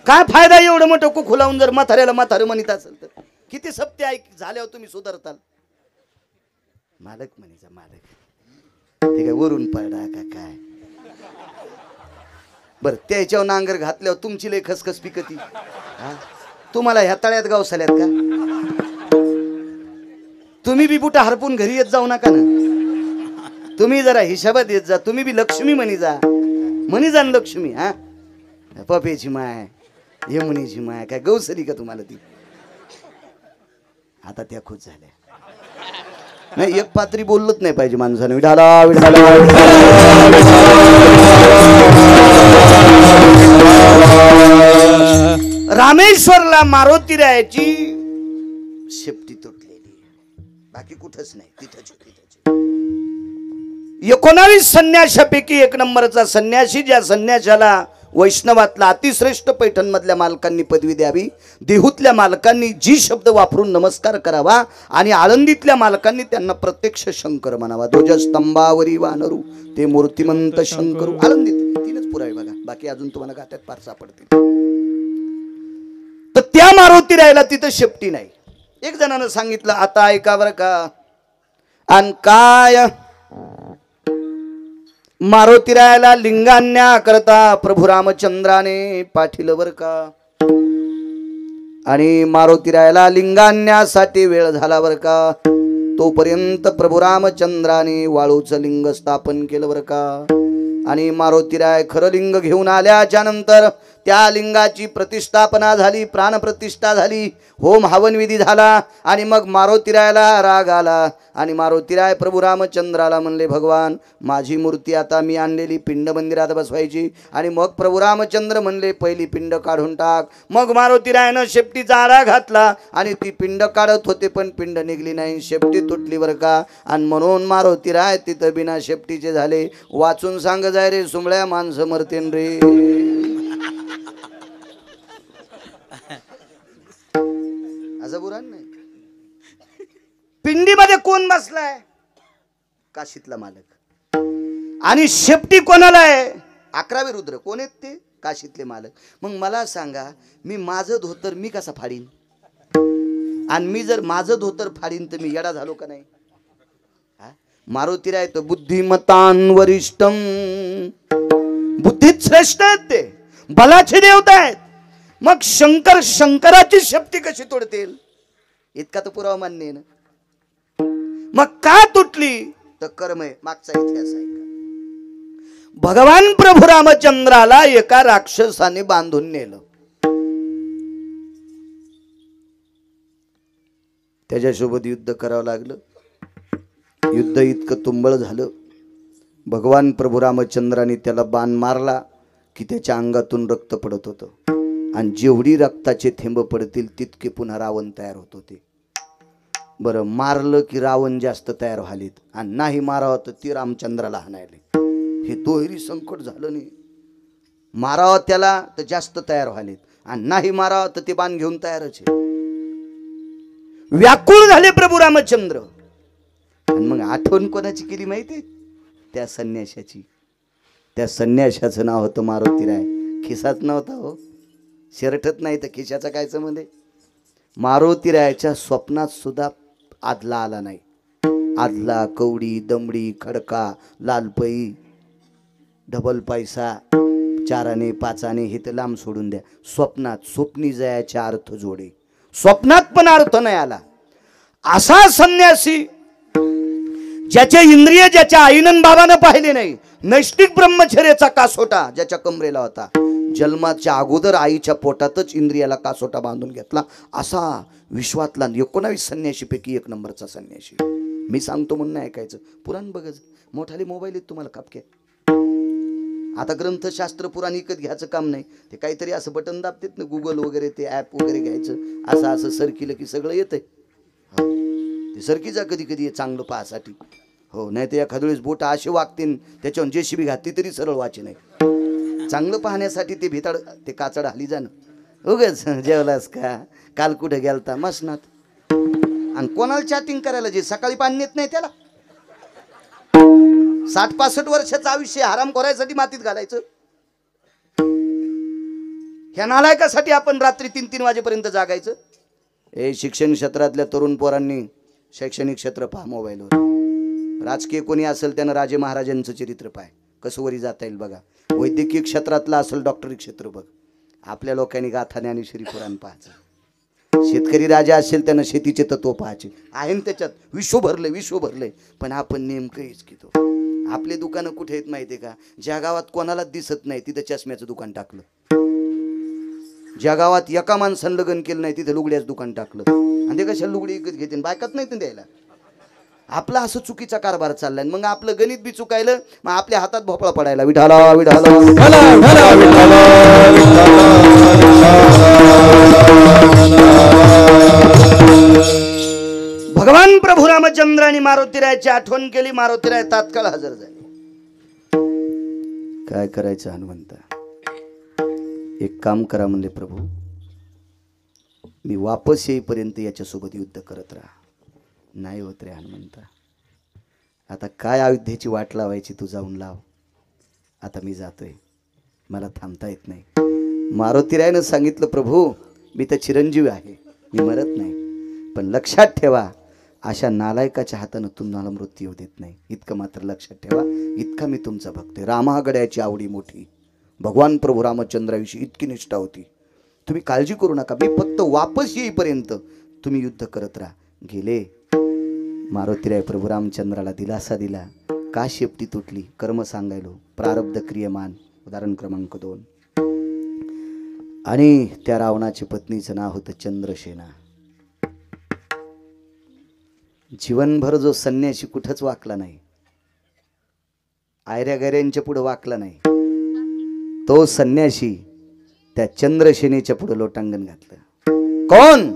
काय फायदा एवढं मोठं कुकू लावून जर म्हाताऱ्याला म्हातारं म्हणत असेल तर? किती सप्ते ऐक झाल्यावर तुम्ही सुधारताल? मालक म्हणीचा मालक. ते काय वरून पडा का काय? बर, त्याच्यावर नांगर घातल्यावर तुमची लय खसखस पिकती. तुम्हाला ह्या तळ्यात गावसाल्यात का? तुम्ही बी बुटा हरपून घरी येत जाऊ नका ना. तुम्ही जरा हिशाबात येत जा. तुम्ही बी लक्ष्मी म्हणी जा, म्हणी जा लक्ष्मी. हा, पपेची माय, यमुनीची माय, काय गौसली का तुम्हाला ती? आता त्या खुश झाल्या. नाही, एक पात्री बोललंच नाही पाहिजे माणसाने. विठाला विठाला रामेश्वरला मारुती रायाची शेपटी तुटलेली, बाकी कुठंच नाही. तिथंच 19 संन्याशापैकी 1 नंबरचा संन्यासी, ज्या संन्याशाला वैष्णवातला अतिश्रेष्ठ पैठण मधल्या मालकांनी पदवी द्यावी, देहूतल्या मालकांनी जी शब्द वापरून नमस्कार करावा, आणि आळंदीतल्या मालकांनी त्यांना प्रत्यक्ष शंकर म्हणावा. ध्वजस्तंभावरी वानरू ते मूर्तिमंत शंकरू. आळंदीत 3च पुरावे बघा, बाकी अजून तुम्हाला गाठ्यात फार सापडतील. तर त्या मारुती राहायला तिथं शेपटी नाही. एक जणानं सांगितलं, आता ऐका बरं का. आणि काय मारुती रायाला लिंगान्या करता प्रभू रामचंद्राने पाठीलं बर का. आणि मारुती रायाला लिंगान्यासाठी वेळ झाला बर का. तोपर्यंत प्रभू रामचंद्राने वाळूचं लिंग स्थापन केलं बर का. आणि मारुती राय खरं लिंग घेऊन आल्याच्या नंतर त्या लिंगाची प्रतिष्ठापना झाली, प्राणप्रतिष्ठा झाली, होम हवन विधी झाला. आणि मग मारुतीरायाला राग आला आणि मारुतीराय प्रभू रामचंद्राला म्हणले, भगवान माझी मूर्ती आता मी आणलेली पिंड मंदिरात बसवायची. आणि मग प्रभू रामचंद्र म्हणले, पहिली पिंड काढून टाक. मग मारुतीरायानं शेपटीचा आळा घातला आणि ती पिंड काढत होते, पण पिंड निघली नाही, शेपटी तुटली बरं का. आणि म्हणून मारुतीराय तिथं बिना शेपटीचे झाले. वाचून सांग जाय रे सुंबळ्या, माणसं मरतेन रे. असं बुरान नाही. कोण बसलाय? काशीतला मालक. आणि शेपटी कोणाला आहे? 11वे रुद्र. कोण आहेत ते? काशीतले मालक. मग मला सांगा, मी माझं धोतर मी कसा फाडीन? आणि मी जर माझं धोतर फाडीन तर मी येडा झालो का नाही? मारुतीराय तो बुद्धिमतान वरिष्ठम, बुद्धीत श्रेष्ठ आहेत, ते बलाचे देवता आहेत. मग शंकर शंकराची शक्ती कशी तोडतील? इतका तर पुरावा मान्य आहे ना. मग का तुटली? तर कर्म आहे. मागचा इतिहास आहे. भगवान प्रभू रामचंद्राला एका राक्षसाने बांधून नेलं. त्याच्यासोबत युद्ध करावं लागलं. युद्ध इतकं तुंबळ झालं, भगवान प्रभू रामचंद्राने त्याला बाण मारला की त्याच्या अंगातून रक्त पडत होतं. आणि जेवढी रक्ताचे थेंब पडतील तितके पुन्हा रावण तयार होत होते. बरं, मारलं की रावण जास्त तयार व्हालीत, आणि नाही मारावं तर ती रामचंद्राला हाणायले. हे दोहेरी संकट झालं नाही. मारावं त्याला तर जास्त तयार व्हालीत, आणि नाही मारावं तर ते बाण घेऊन तयारच आहे. व्याकुळ झाले प्रभू रामचंद्र. आणि मग आठवण कोणाची केली माहिती? त्या संन्याशाची. त्या संन्याशाचं नाव होतं मारुतीराय. खिसाच नव्हता हो, शर्टच नाही तर खिशाचा काय संबंध? मारुतीरायाच्या स्वप्नात सुद्धा आदला आला नाही. आदला, कवडी, दमडी, खडका, लालपई, डबल पैसा, 4 आणे 5 आणे हे तर लांब सोडून द्या. स्वप्नात स्वप्नी जयाच्या अर्थ जोडे, स्वप्नात पण अर्थ नाही आला. असा संन्यासी ज्याचे इंद्रिय ज्याच्या आईनं बाबानं पाहिले नाही, नैष्टिक ब्रह्मचर्याचा कासोटा ज्याच्या कमरेला होता, जन्माच्या अगोदर आईच्या पोटातच इंद्रियाला कासोटा बांधून घेतला, असा विश्वातला 19 संन्याशीपैकी 1 नंबरचा संन्याशी. मी सांगतो म्हणून ऐकायचं. पुराण बघायचं. मोठाले मोबाईल आहेत तुम्हाला कापके. आता ग्रंथशास्त्र पुराण विकत घ्यायचं काम नाही. ते काहीतरी असं बटन दाबतात ना, गुगल वगैरे ते ॲप वगैरे घ्यायचं. असं असं सरकीलं की सगळं येतंय. ते सरकीचा कधी कधी चांगलं पाहासाठी. हो, नाही तर एखाद्या वेळेस बोट असे वागतील त्याच्यावर JCB घातली तरी सरळ वाचे नाही. चांगलं पाहण्यासाठी ते भिताड ते काचड हली जाणं. उगच जेवलास का, काल कुठे गेलता, मसनात. आणि कोणाला चॅटिंग करायला जे सकाळी पाणी येत नाही त्याला? 60-65 वर्षाचं आयुष्य आराम करायसाठी मातीत घालायचं. ह्या नालायकासाठी आपण रात्री 3-3 वाजेपर्यंत जागायचं. हे शिक्षण क्षेत्रातल्या तरुण पोरांनी शैक्षणिक क्षेत्र पहा मोबाईलवर. राजकीय कोणी असेल त्यानं राजे महाराजांचं चरित्र पाय, कसं वरी जाता येईल बघा. वैद्यकीय क्षेत्रातला असेल डॉक्टरी क्षेत्र बघ. आपल्या लोकांनी गाथा ज्ञानेश्वरी पुराण पाहायचं. शेतकरी राजा असेल त्यानं शेतीचे तत्व पाहायचे. आहे ना त्याच्यात विश्व भरले. पण आपण नेमकं हेच घेतो. आपले दुकानं कुठे आहेत माहिती आहे का? ज्या गावात कोणालाच दिसत नाही तिथं चष्म्याचं दुकान टाकलं. ज्या गावात एका माणसानं लग्न केलं नाही तिथं लुगड्याचं दुकान टाकलं. आणि ते कशाला लुगडी विकत घेते, बायकात नाही तर द्यायला. आपला असं चुकीचा कारभार चाललाय. मग आपलं गणित बी चुकायलं, मग आपल्या हातात भोपळा पडायला. विठाला विठाला भगवान प्रभू रामचंद्रांनी मारुतीरायाची आठवण केली. मारुतीराय तात्काळ हजर झाले. काय करायचं हनुमंता? एक काम करा म्हणले प्रभू, मी वापस येईपर्यंत याच्यासोबत युद्ध करत राहा. नाही होत रे हनुमंता, आता काय अयोध्येची वाट लावायची, तू जाऊन लाव. आता मी जातोय, मला थांबता येत नाही. मारुतीरायानं सांगितलं, प्रभू मी तर चिरंजीवी आहे, मी मरत नाही, पण लक्षात ठेवा अशा नालायकाच्या हातानं तुम्हाला मृत्यू येऊ देत नाही. इतकं मात्र लक्षात ठेवा, इतका मी तुमचा भक्त आहे. रामागड्याची आवडी मोठी, भगवान प्रभू रामचंद्राविषयी इतकी निष्ठा होती. तुम्ही काळजी करू नका, मी फक्त वापस येईपर्यंत तुम्ही युद्ध करत राहा. गेले. मारुतीराय प्रभू रामचंद्राला दिलासा दिला. का शेपटी तुटली? कर्म सांगायलो, प्रारब्ध क्रियमान. उदाहरण क्रमांक 2. आणि त्या रावणाच्या पत्नीचं नाव होतं चंद्रसेना. जीवनभर जो संन्यासी कुठंच वाकला नाही, आयऱ्या गैऱ्यांच्या पुढे वाकला नाही, तो संन्यासी त्या चंद्रसेनेच्या पुढे लोटांगण घातलं. कोण?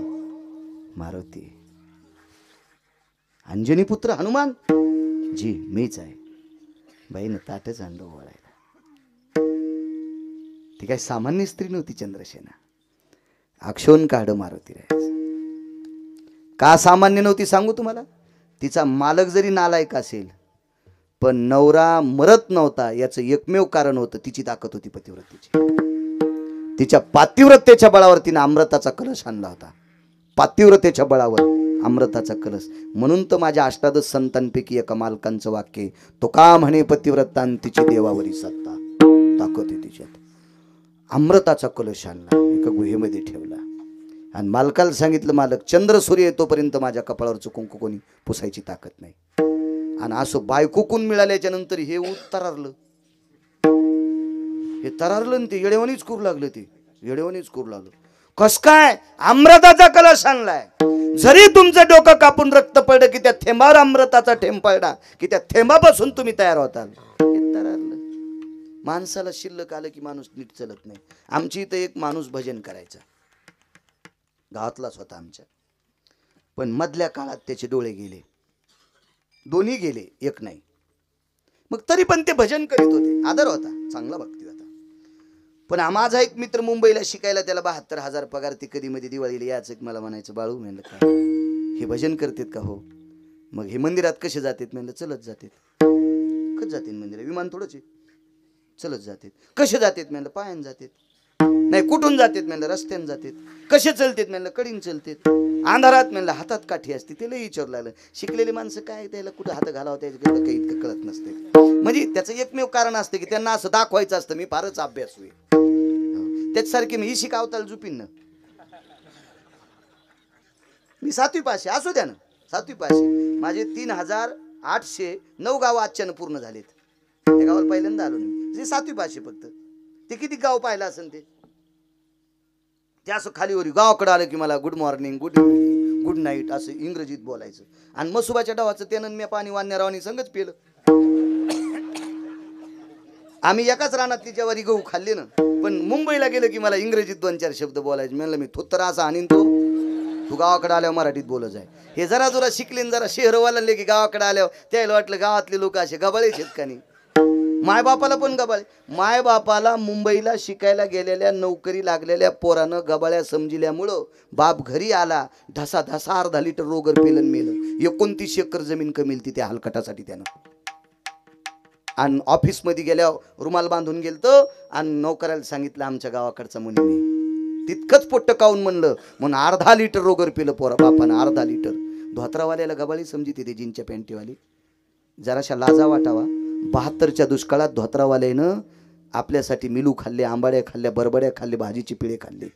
मारुती. अंजनी पुत्र हनुमान जी मीच आहे. बाईनं ताटच आणलं ओळायला. ती काही सामान्य स्त्री नव्हती चंद्रसेना. अक्षोन काढ मारुतीराय. का सामान्य नव्हती सांगू तुम्हाला? तिचा मालक जरी नालायक असेल पण नवरा मरत नव्हता याचं एकमेव कारण होतं तिची ताकद होती पतिव्रतेची. तिच्या पातिव्रतेच्या बळावर तिने अमृताचा कलश आणला होता. पातिव्रतेच्या बळावर अमृताचा कलश. म्हणून तर माझ्या अष्टादश संतांपैकी एका मालकांचं वाक्य, तो का म्हणे पतिव्रतां तिची देवावरी सत्ता. ताकद आहे तिच्यात. अमृताचा कलश आणला, एका गुहेमध्ये ठेवला आणि मालकाला सांगितलं, मालक चंद्र सूर्य येतोपर्यंत माझ्या कपाळावरचं कुंकू कोणी पुसायची ताकद नाही. आणि असं बायकोकून मिळाल्याच्या नंतर हे तरारलं, हे तरारलं आणि ते येडेवानीच करू लागलं. ते येडेवानीच करू लागलं. कस काय? अमृताचा कलश आणलाय. जरी तुमचं डोकं कापून रक्त पडलं की त्या थेंबावर अमृताचा थेंब पडला की त्या थेंबापासून तुम्ही तयार होताल. हे तरारलं. माणसाला शिल्लक आलं की माणूस नीट चलत नाही. आमची इथं एक माणूस भजन करायचा, गावातलाच होता आमच्या, पण मधल्या काळात त्याचे डोळे गेले, दोन्ही गेले, एक नाही. मग तरी पण ते भजन करीत होते, आदर होता, चांगला भक्ती होता. पण माझा एक मित्र मुंबईला शिकायला, त्याला 72,000 पगार, ती कधी मध्ये दिवाळीला याच मला म्हणायचं, बाळू म्हणलं का हे भजन करतात का? हो. मग हे मंदिरात कसे जातात? म्हणलं चलत जातात. कस जातील मंदिरात? विमान थोडंच आहे, चलत जातात. कसे जातात? म्हणलं पायान जातात. नाही कुठून जातात? म्हणलं रस्त्याने जातात. कसे चलतात? म्हणलं कडीन चलतात. अंधारात? म्हणलं हातात काठी असते. त्याला विचारू लागलं. शिकलेली माणसं काय त्याला कुठं हात घालावं त्याच्याकडे काही इतकं कळत नसते. म्हणजे त्याचं एकमेव कारण असतं की त्यांना असं दाखवायचं असतं मी फारच अभ्यास होईल. त्याच्यासारखी मी शिकावताल जुपिन ना, मी 7वी पाशी असू द्या ना, 7वी पाशी माझे 3,809 गाव आजच्यानं पूर्ण झालेत. त्या गावाला पहिल्यांदा आलो मी, 7वी पाशी. फक्त ते किती गाव पाहिलं असेल ते असं खालीवर गावाकडे आलं की मला good morning, good evening, good night असं इंग्रजीत बोलायचं. आणि मसुबाच्या डावाचं त्यानं मी पाणी वाण्यारावानी संगच पिलं. आम्ही एकाच रानातली ज्वारी गहू खाल्ली ना, पण मुंबईला गेलं की मला इंग्रजीत 2-4 शब्द बोलायचे. म्हणलं मी थोत्तर असा आणीन तू गावाकडे आल्यावर मराठीत बोलत आहे. हे जरा जरा शिकले, जरा शहरवाले की गावाकडे आल्यावर त्याला वाटलं गावातले लोक असे गबाळे शेतकरी. मायबापाला पण गबाळे. मायबापाला मुंबईला शिकायला गेलेल्या नोकरी लागलेल्या पोरानं गबाळ्या समजिल्यामुळं बाप घरी आला, ढसा ढसा अर्धा लिटर रोगर पेलन मेलं. 29 एकर जमीन कमील ती त्या हलकटासाठी त्यानं. आणि ऑफिसमध्ये गेल्यावर रुमाल बांधून गेलतं आणि नोकराला सांगितलं आमच्या गावाकडचा मुलीने. तितकंच पोट्ट काऊन म्हणलं म्हणून अर्धा लिटर रोगर पिलं पोरा बापानं, अर्धा लिटर. धोत्रावाल्याला गबाळी समजिते ते जीनच्या पॅन्टीवाली. जराशा लाजा वाटावा. 72च्या दुष्काळात धोत्रावाल्यानं आपल्यासाठी मिलू खाल्ले, आंबाड्या खाल्ल्या, बरबड्या खाल्ले, भाजीची पिळे खाल्ले.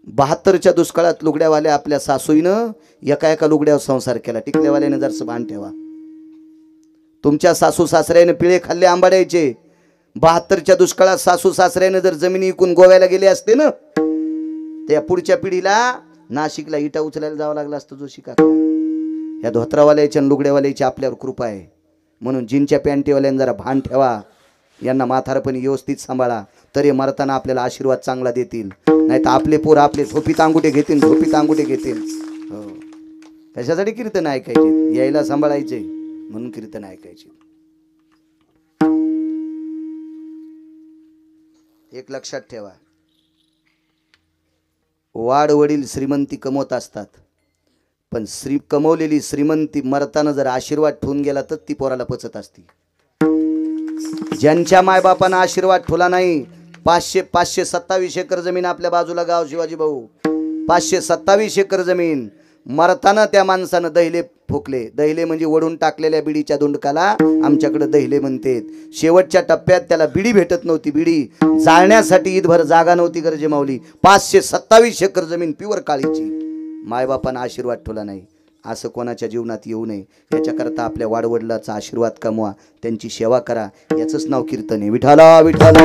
72च्या दुष्काळात लुगड्यावाल्या आपल्या सासूईनं एका लुगड्यावर संसार केला. टिकल्यावाल्यानं जरसं भान ठेवा. तुमच्या सासू सासऱ्याने पिळे खाल्ले आंबाड्याचे. 72च्या दुष्काळात सासू सासऱ्याने जर जमिनी विकून गोव्याला गेले असते ना, त्या पुढच्या पिढीला नाशिकला इटा उचलायला जावं लागलं असतं. जोशी काका, या धोत्रावाल्याच्या लुगड्यावाल्याची आपल्यावर कृपा आहे. म्हणून जीनच्या पॅन्टीवाल्याने जरा भान ठेवा. यांना म्हातारपणी व्यवस्थित सांभाळा, तरी मरताना आपल्याला आशीर्वाद चांगला देतील. नाही तर आपले पोर आपले झोपीत अंगुठे घेतील, झोपीत अंगुठे घेतील. हो, त्याच्यासाठी कीर्तन ऐकायचे, यायला सांभाळायचे म्हणून कीर्तन ऐकायचे. एक लक्षात ठेवा, वाडवडील श्रीमंती कमवत असतात, पण कमवलेली श्रीमंती मरताना जर आशीर्वाद ठेवून गेला तर ती पोराला पचत असती. ज्यांच्या मायबापांना आशीर्वाद ठेवला नाही, 527 एकर जमीन आपल्या बाजूला गाव शिवाजी भाऊ, 527 एकर जमीन. मरताना त्या माणसानं दहिले फुकले. दहिले म्हणजे वडून टाकलेल्या बिडीच्या दुंडकाला आमच्याकडे दहिले म्हणतात. शेवटच्या टप्प्यात त्याला बिडी भेटत नव्हती. बिडी जाळण्यासाठी ईदभर जागा नव्हती गरजे माऊली. 527 एकर जमीन प्युअर काळीची. मायबापांना आशीर्वाद ठेवला नाही, असं कोणाच्या जीवनात येऊ नये याच्याकरता आपल्या वाडवडिलाचा आशीर्वाद कमवा, त्यांची सेवा करा. याचंच नाव कीर्तन आहे. विठाला विठाला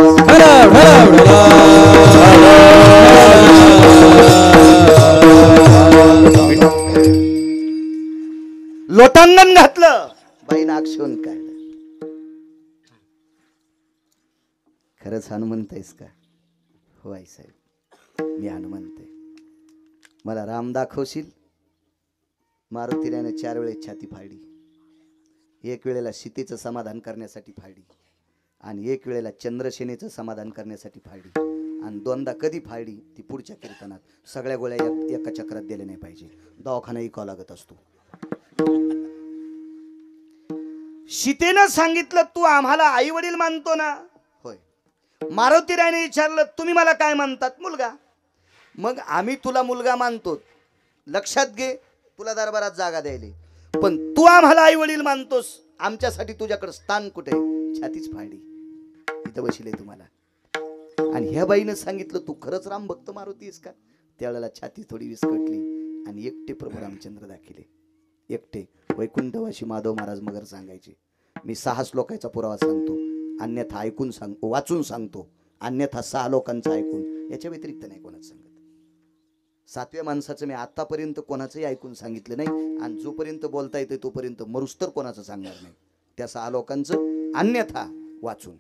लोटांगण घातलं, बाईनं आक्षेपण काढलं. खरंच हनुमंत आहेस का? हो आई साहेब, मी हनुमंत आहे. मला राम दाखवशील? मारुतीने 4 वेळेस छाती फाडली. एक वेळेला सीतेचं समाधान करण्यासाठी फाडली आणि एक वेळेला चंद्रसेनेचं समाधान करण्यासाठी फाडली. आणि दोनदा कधी फाडली ती पुढच्या कीर्तनात सगळ्या गोळ्या एका चक्रात दिल्या नाही पाहिजे दवाखाना इकावा लागत असतो सीतेनं सांगितलं तू आम्हाला आई वडील मानतो ना होय मारुतीरायने विचारलं तुम्ही मला काय मानतात मुलगा मग आम्ही तुला मुलगा मानतो लक्षात घे तुला दरबारात जागा द्यायली पण तू आम्हाला आई वडील मानतोस आमच्यासाठी तुझ्याकडे स्थान कुठे छातीच फाडली इथं बसले तुम्हाला आणि ह्या बाईनं सांगितलं तू खरंच राम भक्त मारुती आहेस का त्यावेळेला छाती थोडी विस्कटली आणि एकटे प्रभू रामचंद्र दाखिले एकटे वैकुंठवासी माधव महाराज मगर सांगायचे मी 6 श्लोकाचा पुरावा सांगतो अन्यथा ऐकून वाचून सांगतो अन्यथा 6 लोकांचं ऐकून याच्या व्यतिरिक्त नाही कोणाचं सांगत 7व्या माणसाचं मी आतापर्यंत कोणाचंही ऐकून सांगितलं नाही आणि जोपर्यंत बोलता येते तोपर्यंत मरुस्तर कोणाचं सांगणार नाही त्या 6 लोकांचं अन्यथा वाचून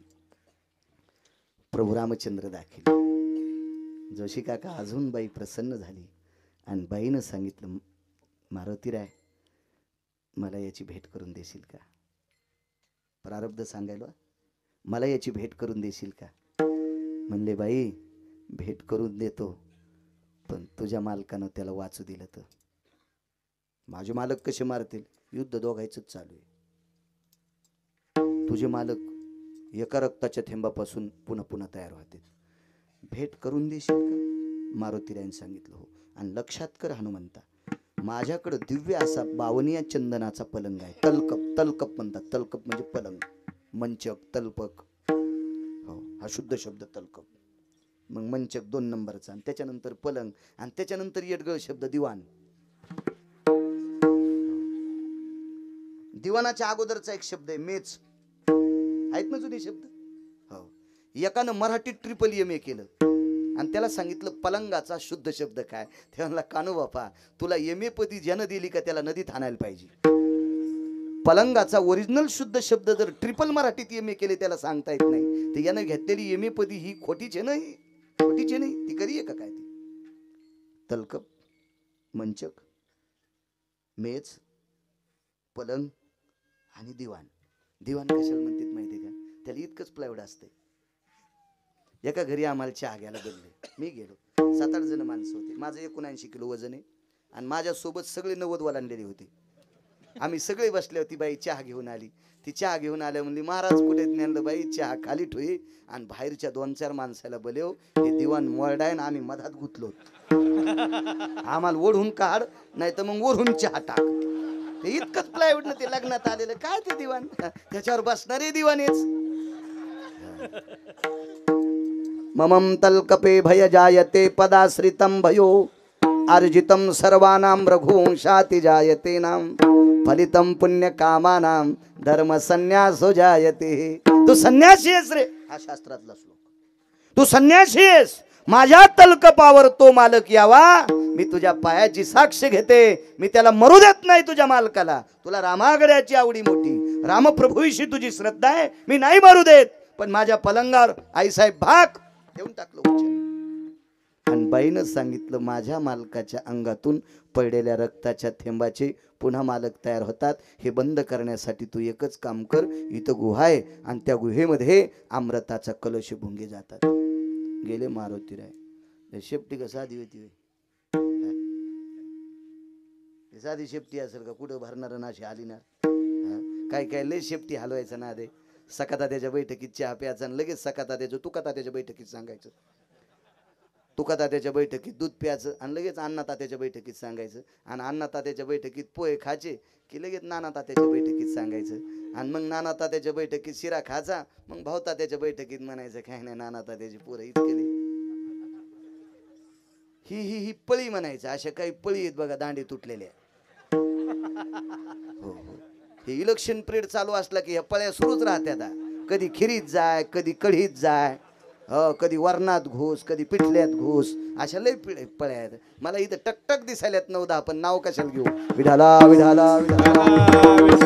प्रभू रामचंद्र दाखिले जोशी काका अजून बाई प्रसन्न झाली आणि बाईनं सांगितलं मारुतीराय मला याची भेट करून देशील का प्रारब्ध सांगायला मला याची भेट करून देशील का म्हणले बाई भेट करून देतो पण तुझ्या मालकानं त्याला वाचू दिलं तर माझे मालक कसे मारतील युद्ध दोघायचंच चालू आहे तुझे मालक एका रक्ताच्या थेंबापासून पुन्हा पुन्हा तयार होते भेट करून देशील का मारुतीरायने सांगितलं हो आणि लक्षात कर हनुमंता माझ्याकडे दिव्य असा 52 चंदनाचा पलंग आहे तलकप म्हणतात तलकप म्हणजे पलंग मंचक तलपक हो हा शुद्ध शब्द तलकप मग मंचक 2 नंबरचा आणि त्याच्यानंतर पलंग आणि त्याच्यानंतर येडगळ शब्द दिवाण दिवाणाच्या अगोदरचा एक शब्द आहे मेच आहेत ना जुने शब्द हो एकानं मराठीत MA केलं आणि त्याला सांगितलं पलंगाचा शुद्ध शब्द काय ते म्हणला कानू बापा तुला MA पदी ज्यानं दिली का त्याला नदीत आणायला पाहिजे पलंगाचा ओरिजिनल शुद्ध शब्द जर ट्रिपल मराठीत MA केले त्याला सांगता येत नाही तर यानं घेतलेली MA पदी ही खोटीचे नाही खोटीचे नाही ती करी आहे का काय ती तलकप मंचक मेज पलंग आणि दिवाण दिवाण कशाला म्हणतात माहिती का त्याला इतकंच प्लायवूड असते एका घरी आम्हाला चहा घ्यायला बोलले मी गेलो 7-8 जण माणसं होते माझं 79 किलो वजन आहे आणि माझ्यासोबत सगळे 90 वालांडलेले होते आम्ही सगळे बसले होती बाई चहा घेऊन आली ती चहा घेऊन आल्या म्हणली महाराज कुठे नेलं बाई चहा खाली ठेवी आणि बाहेरच्या 2-4 माणसाला बोलव हे दिवाण मोरडाय आणि आम्ही मधात गुतलो आम्हाला ओढून काढ नाही तर मग ओढून चहा टाक ते इतकंच प्लायवूड ना ते लग्नात आलेलं काय ते दिवाण त्याच्यावर बसणारे दिवाणेच ममं तल्कपे भय जायते पदाश्रितं भयो अर्जितं सर्वानां रघुवंशाति जायते नाम फलितं पुण्य कामानां धर्म संन्यासो जायते तू संन्यासी आहेस रे हा शास्त्रातला श्लोक तू संन्यासी आहेस माझ्या तलकपावर तो मालक यावा मी तुझ्या पायाची साक्ष घेते मी त्याला मरू देत नाही तुझ्या मालकाला तुला रामागड्याची आवडी मोठी रामप्रभूविषयी तुझी श्रद्धा आहे मी नाही मरू देत पण माझ्या पलंगावर आईसाहेब भाग देऊन टाकलो आणि बाईनं सांगितलं माझ्या मालकाच्या अंगातून पडलेल्या रक्ताच्या थेंबाचे पुन्हा मालक तयार होतात हे बंद करण्यासाठी तू एकच काम कर इथं गुहा आहे आणि त्या गुहेमध्ये अमृताचा कलश भुंगे जातात गेले मारुतीराय शेपटी का साधी होती साधी शेपटी असेल का कुठं भरणार नाशी आलीनार काय काय लय शेपटी हलवायचं ना दे सकातात्याच्या बैठकीत चहा प्यायचा आणि लगेच सकातात्याचं तुकातात्याच्या बैठकीत सांगायचं तुकातात्याच्या बैठकीत दूध प्यायचं आणि लगेच अण्णातात्याच्या बैठकीत सांगायचं आणि अण्णातात्याच्या बैठकीत पोहे खायचे की लगेच नानातात्याच्या बैठकीत सांगायचं आणि मग नानातात्याच्या बैठकीत शिरा खायचा मग भाऊतात्याच्या बैठकीत म्हणायचं काय नाही नानातात्याची पोरं इतके ही पळी म्हणायचं अशा काही पळी आहेत बघा दांडी तुटलेल्या हो हो हे इलेक्शन पिरियड चालू असला की ह्या पळ्या सुरूच राहत्या कधी खिरीत जाय कधी कढीत जाय कधी वरणात घोस कधी पिठल्यात घोस अशा लय पळ्या आहेत मला इथं टकटक दिसायल्यात 9-10 पण नाव कशाला घेऊ विढाला विढाला विढाला